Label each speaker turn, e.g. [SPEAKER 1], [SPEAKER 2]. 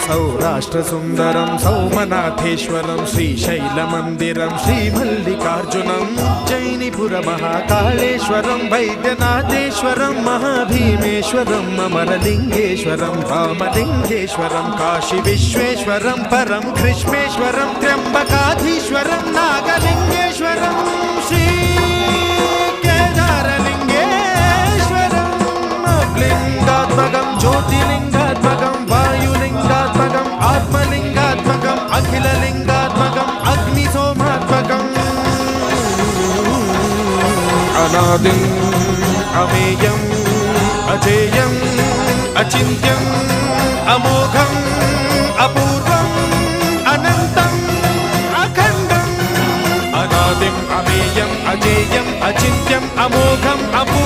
[SPEAKER 1] सौराष्ट्रसुन्दरं सौमनाथेश्वरं श्रीशैलमन्दिरं श्रीमल्लिकार्जुनं जैनिपुरमहाकालेश्वरं वैद्यनाथेश्वरं महाभीमेश्वरं अमरलिङ्गेश्वरं रामलिङ्गेश्वरं काशीविश्वेश्वरं परं कृष्णेश्वरं त्र्यम्बकाधीश्वरं नागलिङ्गेश्वरं श्रीकेदारलिङ्गेश्वरं लिङ्गात्मकं ज्योतिलिङ्गात्मकं वायुलिङ्गात्मकम् आत्मलिङ्गात्मकम् अखिललिङ्गात्मकम् अग्निसोमात्मकम् अनादिम् अमेयम् अजेयम् अचिन्त्यम् अमोघम् अपूर्वम् अनन्तम् अखण्डम् अनादिम् अमेयम् अजेयम् अचिन्त्यम् अमोघम् अपूर्वम्